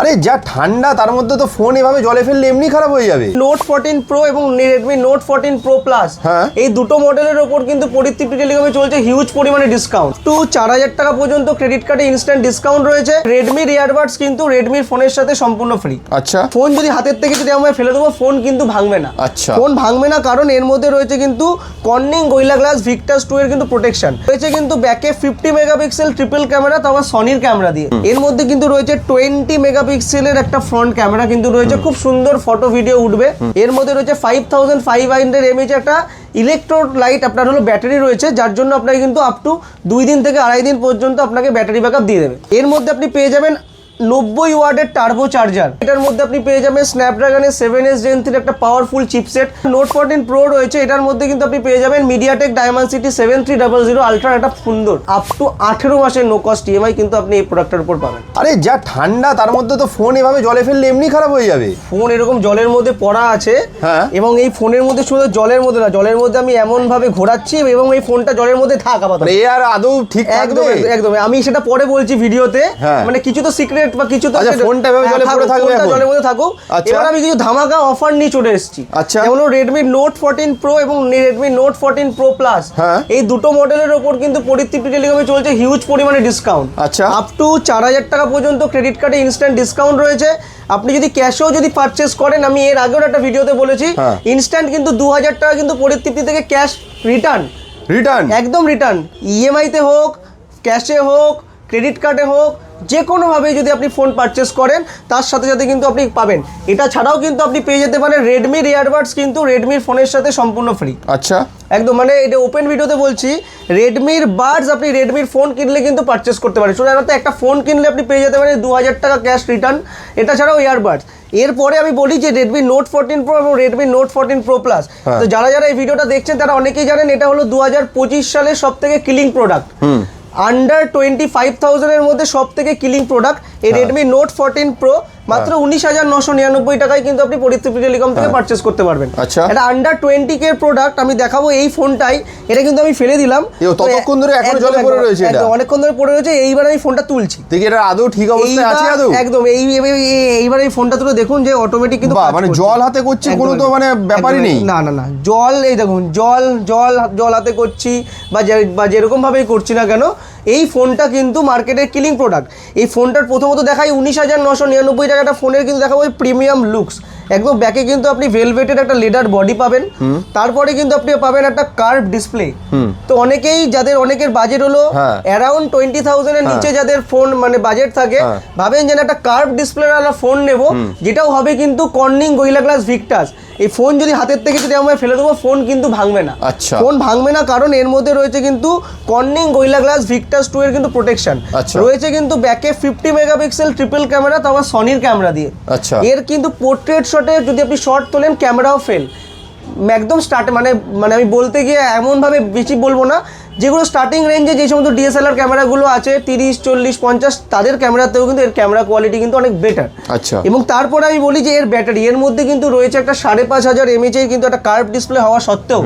আরে যা ঠান্ডা তার মধ্যে তো ফোন এভাবে জলে ফেললে এমনি খারাপ হয়ে যাবে। নোট 14 প্রো এবং রেডমি নোট 14 প্রো প্লাস এই দুটো মডেলের ওপর কিন্তু পরিতৃপ্তি টেলিকমে চলছে হিউজ পরিমাণে ডিসকাউন্ট। 4000 টাকা পর্যন্ত ক্রেডিট কার্ডে ইনস্ট্যান্ট ডিসকাউন্ট রয়েছে। রেডমির ইয়ারবাডস কিন্তু রেডমির ফোনের সাথে সম্পূর্ণ ফ্রি। আচ্ছা, ফোন যদি হাতের থেকে যদি আমরা ফেলে দেবো ফোন কিন্তু ভাঙবে না। আচ্ছা, ফোন ভাঙবে না কারণ এর মধ্যে রয়েছে কিন্তু কর্নিং গোরিলা গ্লাস ভিক্টাস 2 এর কিন্তু প্রোটেকশন রয়েছে, কিন্তু ব্যাকে 50 মেগাপিক্সেল ট্রিপল ক্যামেরা, তাও সনির ক্যামেরা দিয়ে। এর মধ্যে কিন্তু রয়েছে 20 মেগাপিক্সেলের একটা ফ্রন্ট ক্যামেরা কিন্তু রয়েছে, খুব সুন্দর ফটো ভিডিও উঠবে। এর মধ্যে রয়েছে 5500 mAh একটা ইলেকট্রোলাইট আপনার হলো ব্যাটারি রয়েছে, যার জন্য আপনাকে কিন্তু আপ টু 2 দিন থেকে 2.5 দিন পর্যন্ত আপনাকে ব্যাটারি ব্যাকআপ দিয়ে দেবে। এর মধ্যে আপনি পেয়ে যাবেন 90 ওয়াটের টার্বো চার্জার। এটার মধ্যে আপনি পেয়ে যাবেন স্ন্যাপড্রাগনের 7S Gen 3 একটা পাওয়ারফুল চিপসেট। নোট 14 প্রো রয়েছে, এটার মধ্যে কিন্তু আপনি পেয়ে যাবেন মিডিয়াটেক ডায়মেনসিটি 7300 আলট্রা, একটা সুন্দর আপ টু 18 মাসের নো কস্ট ইএমআই কিন্তু আপনি এই প্রোডাক্টের উপর পাবেন। আরে যা ঠান্ডা তার মধ্যে তো ফোন এভাবে জলে ফেললে এমনি খারাপ হয়ে যাবে। ফোন এরকম জলের মধ্যে পড়া আছে, এবং এই ফোনের মধ্যে শুধু জলের মধ্যে না, জলের মধ্যে আমি এমন ভাবে ঘোরাচ্ছি এবং এই ফোনটা জলের মধ্যে থাক আপাতত। এ আর আদৌ ঠিক থাকবে? একদম আমি সেটা পরে বলছি ভিডিওতে, মানে কিছু তো সিক্রেট বা কিছু তো ফোনটা এভাবে জলে পড়ে থাকবে, ফোনটা জলের মধ্যে থাকুক। এবার আমি কিছু ধামাকা অফার নিয়ে চলে এসেছি। আচ্ছা, যেমন রেডমি নোট 14 প্রো এবং রেডমি নোট 14 প্রো প্লাস এই দুটো মডেলের ওপর কিন্তু পরিতৃপ্তি টেলিকমে চলছে হিউজ পরিমাণে ডিসকাউন্ট। আচ্ছা, আপ টু 4000 টাকা পর্যন্ত ক্রেডিট কার্ডে ইনস্ট্যান্ট ডিসকাউন্ট রয়েছে। আপনি যদি ক্যাশেও যদি পারচেস করেন, আমি এর আগেও একটা ভিডিওতে বলেছি, ইনস্ট্যান্ট কিন্তু 2000 টাকা কিন্তু পরিতৃপ্তি থেকে ক্যাশ রিটার্ন একদম রিটার্ন। ইএমআইতে হোক, ক্যাশে হোক, ক্রেডিট কার্ডে হোক, যে কোনোভাবে যদি আপনি ফোন পারচেস করেন তার সাথে সাথে কিন্তু আপনি পাবেন। এটা ছাড়াও কিন্তু আপনি পেয়ে যেতে পারেন রেডমির ইয়ারবাডস কিন্তু রেডমির ফোনের সাথে সম্পূর্ণ ফ্রি। আচ্ছা, একদম মানে এটা ওপেন ভিডিওতে বলছি, রেডমির বাডস আপনি রেডমির ফোন কিনলে কিন্তু পারচেস করতে পারেন। শুধু একটা ফোন কিনলে আপনি পেয়ে যেতে পারেন 2000 টাকা ক্যাশ রিটার্ন। এটা ছাড়াও ইয়ারবাডস। এরপরে আমি বলি যে রেডমি নোট 14 প্রো এবং রেডমি নোট 14 প্রো প্লাস, তো যারা যারা এই ভিডিওটা দেখছেন তারা অনেকেই জানেন এটা হলো 2025 সালের সব থেকে কিলিং প্রোডাক্ট। আন্ডার 25,000 এর মধ্যে সব থেকে কিলিং প্রোডাক্ট এই রেডমি নোট 14 প্রো মাত্র 19,999 টাকায় কিন্তু আপনি পরিতৃপ্তি টেলিকম থেকে পারচেস করতে পারবেন। এটা আন্ডার 20K এর প্রোডাক্ট। আমি দেখাবো এই ফোনটাই, এটা কিন্তু আমি ফেলে দিলাম, ততক্ষণ ধরে এখনো জলে পড়ে রয়েছে, এটা অনেকক্ষণ ধরে পড়ে রয়েছে। এইবার আমি ফোনটা তুলছি, দেখি এটা আদৌ ঠিক অবস্থায় আছে আদৌ? একদম এইবার এই ফোনটা তুলে দেখুন যে অটোমেটিক কিন্তু মানে জল হাতে করছি, কোনো তো মানে ব্যাপারই নেই। না না না, জল এই দেখুন জল হাতে করছি বা যেরকম ভাবেই করছি না কেন, এই ফোনটা কিন্তু মার্কেটের কিলিং প্রোডাক্ট। এই ফোনটার প্রথমত দেখাই 19,999 টাকা একটা ফোনের কিন্তু দেখাবো প্রিমিয়াম লুকস। একদম ব্যাকে কিন্তু আপনি ভেলভেটের একটা লেদার বডি পাবেন, তারপরে কিন্তু আপনি পাবেন একটা কার্ভ ডিসপ্লে। তো অনেকেই যাদের অনেকের বাজেট হলো অ্যারাউন্ড 20,000 এর নিচে, যাদের ফোন মানে বাজেট থাকে, ভাবেন যে একটা কার্ভ ডিসপ্লে ওয়ালা ফোন নেব, যেটাও হবে কিন্তু কর্নিং গোরিলা গ্লাস ভিক্টাস। এই ফোন যদি হাতের থেকে যদি আমরা ফেলে দেবো ফোন কিন্তু ভাঙবে না। ফোন ভাঙবে না কারণ এর মধ্যে রয়েছে কিন্তু কর্নিং গোরিলা গ্লাস ভিক্টাস 2 এর কিন্তু প্রোটেকশন রয়েছে, কিন্তু ব্যাকে 50 মেগাপিক্সেল ট্রিপল ক্যামেরা, তাও সনির ক্যামেরা দিয়ে। এর কিন্তু পোর্ট্রেট শটে যদি আপনি শট তোলেন ক্যামেরাও ফেল একদম স্টার্ট, মানে আমি বলতে গিয়ে এমনভাবে বেশি বলবো না, যেগুলো স্টার্টিং রেঞ্জে যে সমস্ত ডিএসএলআর ক্যামেরাগুলো আছে 30, 40, 50 তাদের ক্যামেরাতেও কিন্তু এর ক্যামেরা কোয়ালিটি কিন্তু অনেক বেটার। আচ্ছা, এবং তারপরে আমি বলি যে এর ব্যাটারি, এর মধ্যে কিন্তু রয়েছে একটা 5500 mAh এর কিন্তু একটা কার্ভ ডিসপ্লে হওয়া সত্ত্বেও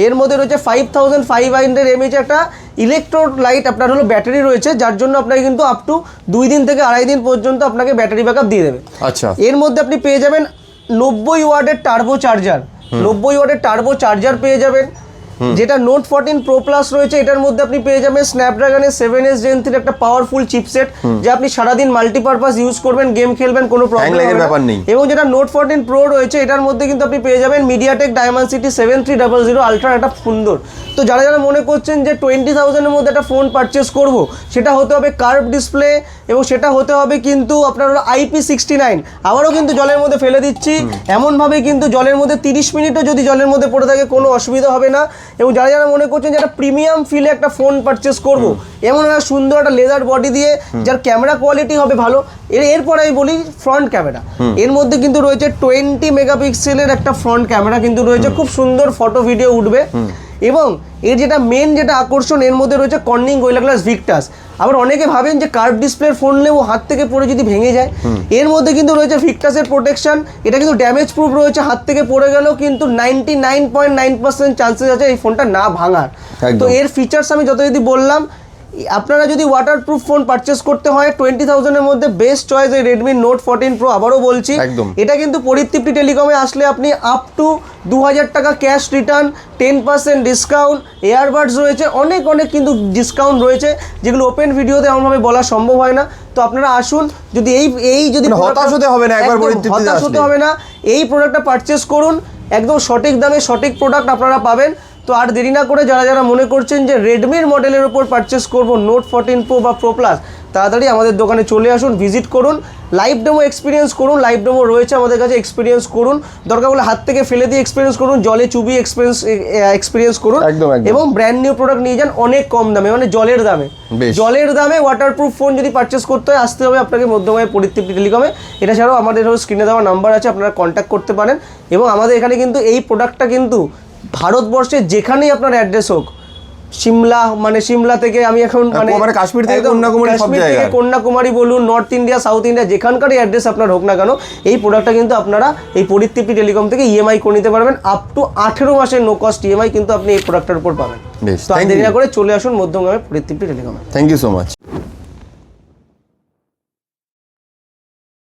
এর মধ্যে রয়েছে 5500 mAh একটা ইলেকট্রোলাইট আপনার হলো ব্যাটারি রয়েছে, যার জন্য আপনাকে কিন্তু আপ টু 2 দিন থেকে 2.5 দিন পর্যন্ত আপনাকে ব্যাটারি ব্যাকআপ দিয়ে দেবে। আচ্ছা, এর মধ্যে আপনি পেয়ে যাবেন 90 ওয়াটের টার্বো চার্জার, 90 ওয়াটের টার্বো চার্জার পেয়ে যাবেন। যেটা নোট 14 প্রো প্লাস রয়েছে, এটার মধ্যে আপনি পেয়ে যাবেন স্ন্যাপড্রাগনের 7S Gen 3 একটা পাওয়ারফুল চিপসেট, যা আপনি সারাদিন মাল্টিপারপাস ইউজ করবেন, গেম খেলবেন, কোনো প্রবলেম হবে না। এবং যেটা নোট 14 প্রো রয়েছে, এটার মধ্যে কিন্তু আপনি পেয়ে যাবেন মিডিয়াটেক ডায়মেনসিটি 7300 আলট্রা, একটা সুন্দর। তো যারা যারা মনে করছেন যে 20,000 এর মধ্যে একটা ফোন পারচেস করব, সেটা হতে হবে কার্ভ ডিসপ্লে এবং সেটা হতে হবে কিন্তু আপনার IP69। আবারও কিন্তু জলের মধ্যে ফেলে দিচ্ছি, এমনভাবে কিন্তু জলের মধ্যে 30 মিনিটও যদি জলের মধ্যে পড়ে থাকে কোনো অসুবিধা হবে না। এবং যারা যারা মনে করছেন যে একটা প্রিমিয়াম ফিলে একটা ফোন পারচেস করব, এমন একটা সুন্দর একটা লেদার বডি দিয়ে যার ক্যামেরা কোয়ালিটি হবে ভালো। এরপরে আমি বলি ফ্রন্ট ক্যামেরা। এর মধ্যে কিন্তু রয়েছে 20 মেগাপিক্সেলের একটা ফ্রন্ট ক্যামেরা কিন্তু রয়েছে, খুব সুন্দর ফটো ভিডিও উঠবে। এবং এর যেটা মেন যেটা আকর্ষণ, এর মধ্যে রয়েছে কর্নিং গোরিলা গ্লাস ভিক্টাস। আবার অনেকে ভাবেন যে কার্ভ ডিসপ্লের ফোন নেব, হাত থেকে পড়ে যদি ভেঙে যায়, এর মধ্যে কিন্তু রয়েছে ভিক্টাসের প্রোটেকশন। এটা কিন্তু ড্যামেজ প্রুফ রয়েছে, হাত থেকে পড়ে গেলেও কিন্তু 99.9% চান্সেস আছে এই ফোনটা না ভাঙার। তো এর ফিচার্স আমি যত যদি বললাম, আপনারা যদি ওয়াটারপ্রুফ ফোন পারচেস করতে হয় 20,000-এর মধ্যে বেস্ট চয়েস এই রেডমি নোট 14 প্রো। আবারও বলছি একদম। এটা কিন্তু পরিতৃপ্তি টেলিকমে আসলে আপনি আপ টু 2,000 টাকা ক্যাশ রিটার্ন, 10% ডিসকাউন্ট, এয়ারবাডস রয়েছে, অনেক অনেক কিন্তু ডিসকাউন্ট রয়েছে যেগুলো ওপেন ভিডিওতে এমনভাবে বলা সম্ভব হয় না। তো আপনারা আসুন, যদি এই যদি মানে হতাশ হতে হবে না একবার একদম পরিতৃপ্তিতে হতাশ হতে আসলে। হবে না, এই প্রোডাক্টটা পারচেস করুন, একদম সঠিক দামে সঠিক প্রোডাক্ট আপনারা পাবেন। তো আর দেরি না করে যারা যারা মনে করছেন যে রেডমির মডেলের উপর পারচেস করব নোট 14 প্রো বা প্রো প্লাস, তাড়াতাড়ি আমাদের দোকানে চলে আসুন, ভিজিট করুন, লাইভ ডেমো এক্সপিরিয়েন্স করুন। লাইভ ডেমো রয়েছে আমাদের কাছে, এক্সপিরিয়েন্স করুন, দরকার হলে হাত থেকে ফেলে দিয়ে এক্সপিরিয়েন্স করুন, জলে চুবিয়ে এক্সপিরিয়েন্স করুন, একদম, একদম। এবং ব্র্যান্ড নিউ প্রোডাক্ট নিয়ে যান অনেক কম দামে, মানে জলের দামে। বেশ। জলের দামে ওয়াটারপ্রুফ ফোন যদি পারচেস করতে হয়, আসতে হবে আপনাকে মধ্যময় পরিতৃপ্তি টেলিকমে। এটা ছাড়াও আমাদের স্ক্রিনে দেওয়া নাম্বার আছে, আপনারা কন্ট্যাক্ট করতে পারেন। এবং আমাদের এখানে কিন্তু এই প্রোডাক্টটা কিন্তু ভারতবর্ষে যেখানেই আপনার অ্যাড্রেস হোক, সিমলা থেকে আমি এখন মানে কাশ্মীর থেকে একদম কন্যাকুমারী সব কাশ্মীর থেকে জায়গায়। কন্যাকুমারী বলুন, নর্থ ইন্ডিয়া, সাউথ ইন্ডিয়া, যেখানকারই অ্যাড্রেস আপনার হোক না কেন, এই প্রোডাক্টটা কিন্তু আপনারা এই পরিতৃপ্তি টেলিকম থেকে ইএমআই করে নিতে পারবেন। আপ টু 18 মাসের নো কস্ট ইএমআই কিন্তু আপনি এই প্রোডাক্টের উপর পাবেন। বেশ, তো আর thank দেরি you. না করে চলে আসুন মধ্যমগ্রামে পরিতৃপ্তি টেলিকমে। Thank you so much.